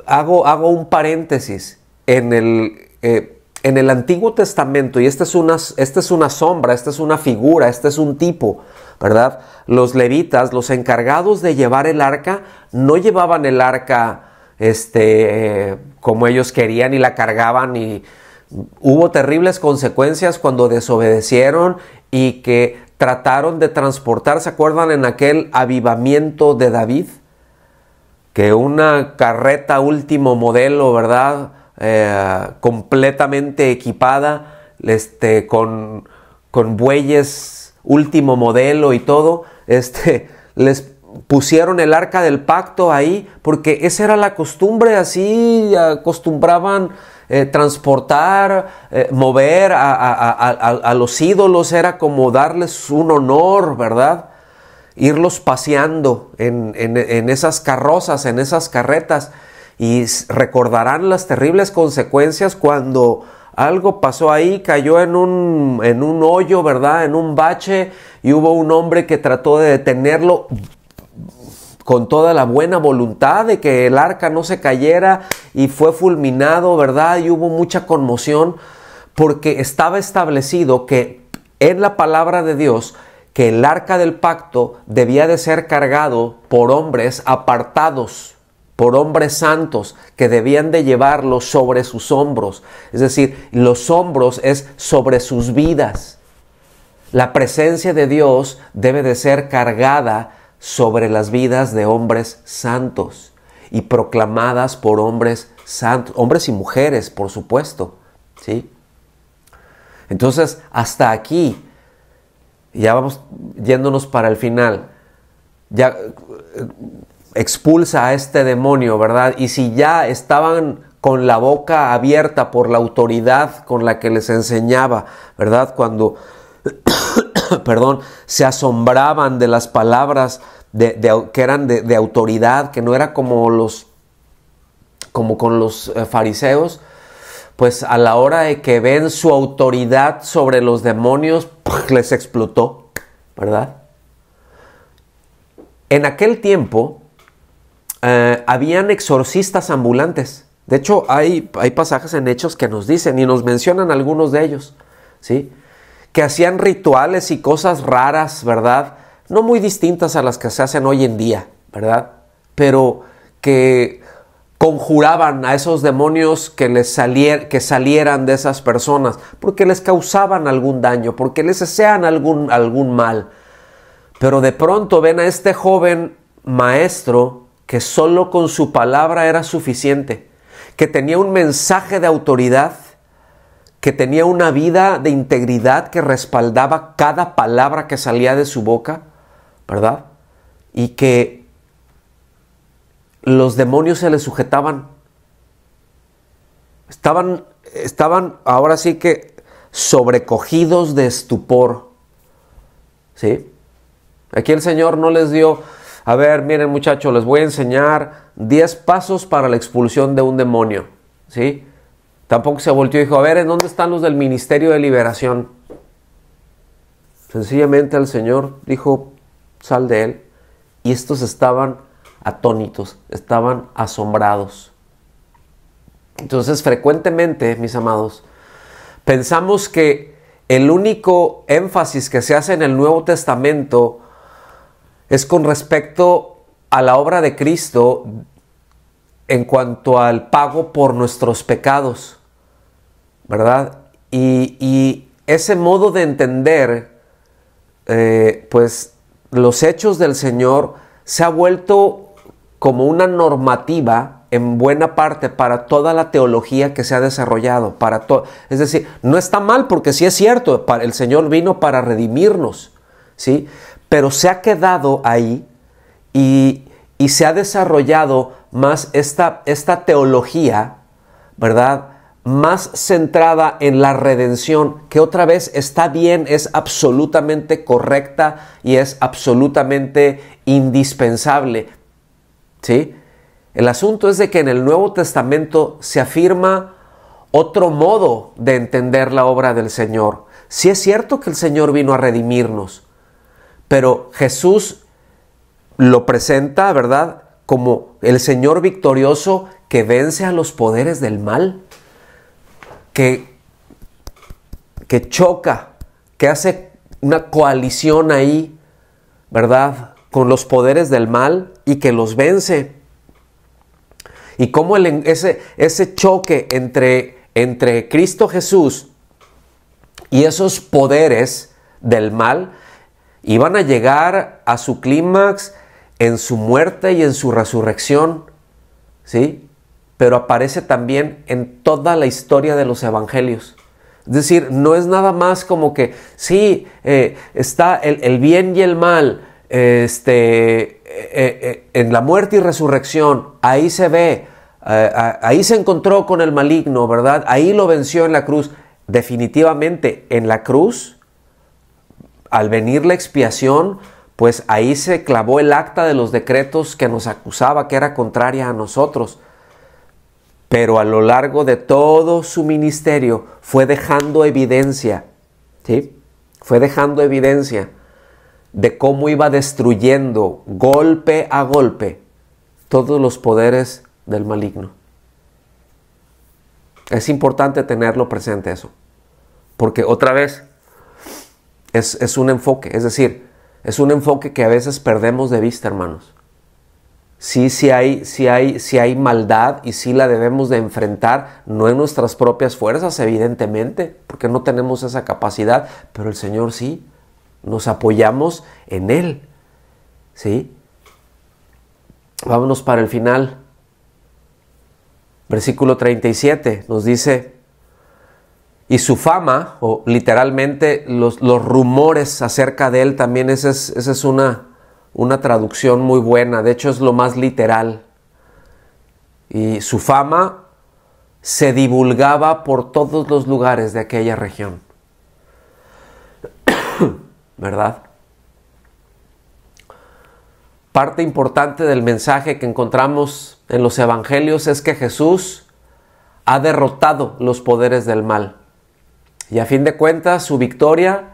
hago un paréntesis. En el Antiguo Testamento, y esta es una sombra, esta es una figura, este es un tipo, ¿verdad? Los levitas, los encargados de llevar el arca, no llevaban el arca como ellos querían y la cargaban, y hubo terribles consecuencias cuando desobedecieron y que trataron de transportar. ¿Se acuerdan en aquel avivamiento de David? Que una carreta último modelo, ¿verdad? Completamente equipada, con bueyes último modelo y todo, les pusieron el arca del pacto ahí, porque esa era la costumbre, así acostumbraban transportar, mover a los ídolos, era como darles un honor, ¿verdad? Irlos paseando en esas carrozas, en esas carretas, y recordarán las terribles consecuencias cuando algo pasó ahí, cayó en un hoyo, ¿verdad? En un bache, y hubo un hombre que trató de detenerlo con toda la buena voluntad de que el arca no se cayera, y fue fulminado, ¿verdad? Y hubo mucha conmoción, porque estaba establecido que en la palabra de Dios que el arca del pacto debía de ser cargado por hombres apartados, por hombres santos, que debían de llevarlo sobre sus hombros. Es decir, los hombros es sobre sus vidas. La presencia de Dios debe de ser cargada sobre las vidas de hombres santos y proclamadas por hombres santos, hombres y mujeres, por supuesto, ¿sí? Entonces, hasta aquí, ya vamos yéndonos para el final. ya expulsa a este demonio, ¿verdad? Y si ya estaban con la boca abierta por la autoridad con la que les enseñaba, ¿verdad? Cuando, perdón, se asombraban de las palabras que eran de autoridad, que no era como con los fariseos, pues a la hora de que ven su autoridad sobre los demonios, les explotó, ¿verdad? En aquel tiempo habían exorcistas ambulantes. De hecho, hay pasajes en Hechos que nos dicen y nos mencionan algunos de ellos, ¿sí? Que hacían rituales y cosas raras, ¿verdad? No muy distintas a las que se hacen hoy en día, ¿verdad? Pero que conjuraban a esos demonios que salieran de esas personas, porque les causaban algún daño, porque les desean algún mal. Pero de pronto ven a este joven maestro que solo con su palabra era suficiente, que tenía un mensaje de autoridad, que tenía una vida de integridad que respaldaba cada palabra que salía de su boca, ¿verdad? Y que los demonios se le sujetaban. Estaban ahora sí que sobrecogidos de estupor, ¿sí? Aquí el Señor no les dio, a ver, miren muchachos, les voy a enseñar 10 pasos para la expulsión de un demonio, ¿sí? Tampoco se volteó y dijo, a ver, ¿en dónde están los del Ministerio de Liberación? Sencillamente el Señor dijo, sal de él. Y estos estaban atónitos, estaban asombrados. Entonces, frecuentemente, mis amados, pensamos que el único énfasis que se hace en el Nuevo Testamento es con respecto a la obra de Cristo en cuanto al pago por nuestros pecados, ¿verdad? Y ese modo de entender, pues los hechos del Señor se ha vuelto como una normativa en buena parte para toda la teología que se ha desarrollado, es decir, no está mal porque sí es cierto, el Señor vino para redimirnos, ¿sí? Pero se ha quedado ahí y se ha desarrollado más esta teología, ¿verdad? Más centrada en la redención, que otra vez está bien, es absolutamente correcta y es absolutamente indispensable, ¿sí? El asunto es de que en el Nuevo Testamento se afirma otro modo de entender la obra del Señor. Sí es cierto que el Señor vino a redimirnos, pero Jesús lo presenta, ¿verdad?, como el Señor victorioso que vence a los poderes del mal, que choca, que hace una coalición ahí, ¿verdad?, con los poderes del mal y que los vence. Y cómo ese choque entre Cristo Jesús y esos poderes del mal iban a llegar a su clímax en su muerte y en su resurrección, ¿sí? Pero aparece también en toda la historia de los evangelios. Es decir, no es nada más como que, sí, está el bien y el mal, en la muerte y resurrección, ahí se ve, ahí se encontró con el maligno, ¿verdad? Ahí lo venció en la cruz. Definitivamente, en la cruz, al venir la expiación, pues ahí se clavó el acta de los decretos que nos acusaba, que era contraria a nosotros. Pero a lo largo de todo su ministerio fue dejando evidencia, ¿sí? Fue dejando evidencia de cómo iba destruyendo golpe a golpe todos los poderes del maligno. Es importante tenerlo presente eso, porque otra vez es un enfoque, es decir, es un enfoque que a veces perdemos de vista, hermanos. Sí hay maldad y sí la debemos de enfrentar, no en nuestras propias fuerzas, evidentemente, porque no tenemos esa capacidad, pero el Señor sí, nos apoyamos en Él, ¿sí? Vámonos para el final. Versículo 37 nos dice, y su fama, o literalmente los rumores acerca de Él, también esa es una una traducción muy buena, de hecho es lo más literal. Y su fama se divulgaba por todos los lugares de aquella región. ¿Verdad? Parte importante del mensaje que encontramos en los evangelios es que Jesús ha derrotado los poderes del mal. Y a fin de cuentas, su victoria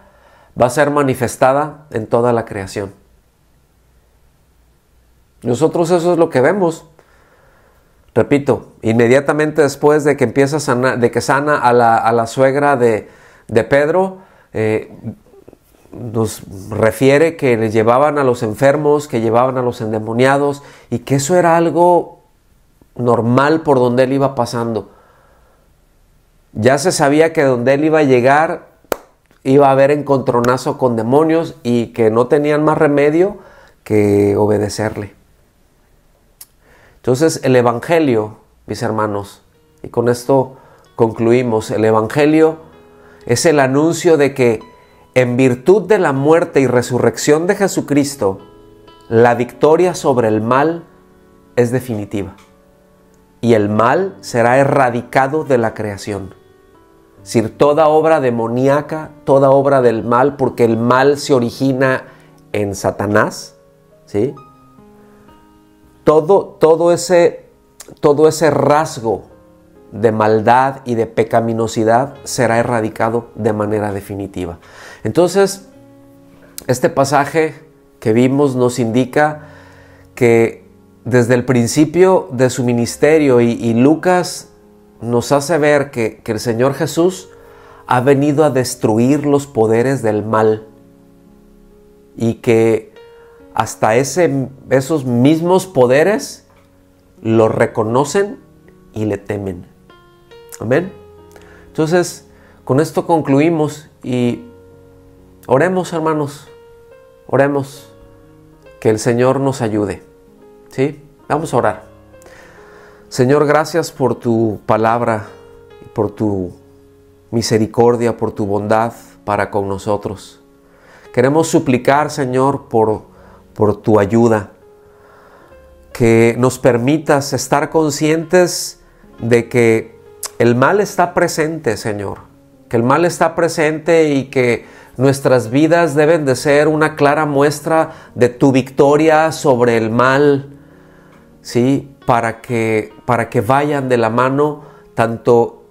va a ser manifestada en toda la creación. Nosotros eso es lo que vemos. Repito, inmediatamente después de que empieza a sanar, de que sana a la suegra de Pedro, nos refiere que le llevaban a los enfermos, que llevaban a los endemoniados, y que eso era algo normal por donde él iba pasando. Ya se sabía que donde él iba a llegar iba a haber encontronazo con demonios y que no tenían más remedio que obedecerle. Entonces el Evangelio, mis hermanos, y con esto concluimos, el Evangelio es el anuncio de que en virtud de la muerte y resurrección de Jesucristo, la victoria sobre el mal es definitiva y el mal será erradicado de la creación. Es decir, toda obra demoníaca, toda obra del mal, porque el mal se origina en Satanás, ¿sí? Todo ese rasgo de maldad y de pecaminosidad será erradicado de manera definitiva. Entonces, este pasaje que vimos nos indica que desde el principio de su ministerio, y Lucas nos hace ver que el Señor Jesús ha venido a destruir los poderes del mal y que hasta esos mismos poderes lo reconocen y le temen. Amén. Entonces, con esto concluimos y oremos, hermanos. Oremos que el Señor nos ayude. ¿Sí? Vamos a orar. Señor, gracias por tu palabra, por tu misericordia, por tu bondad para con nosotros. Queremos suplicar, Señor, por tu ayuda, que nos permitas estar conscientes de que el mal está presente, Señor, que el mal está presente y que nuestras vidas deben de ser una clara muestra de tu victoria sobre el mal, ¿sí? Para que vayan de la mano tanto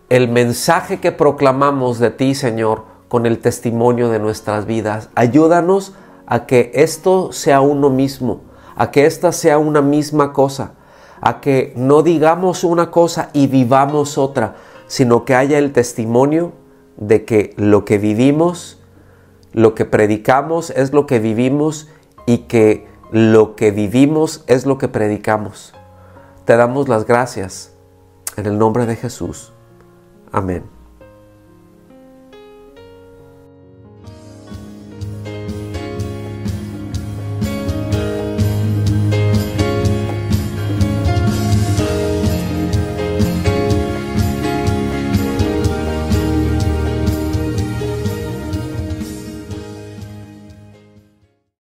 el mensaje que proclamamos de ti, Señor, con el testimonio de nuestras vidas. Ayúdanos a que esto sea uno mismo, a que esta sea una misma cosa, a que no digamos una cosa y vivamos otra, sino que haya el testimonio de que lo que vivimos, lo que predicamos es lo que vivimos y que lo que vivimos es lo que predicamos. Te damos las gracias en el nombre de Jesús. Amén.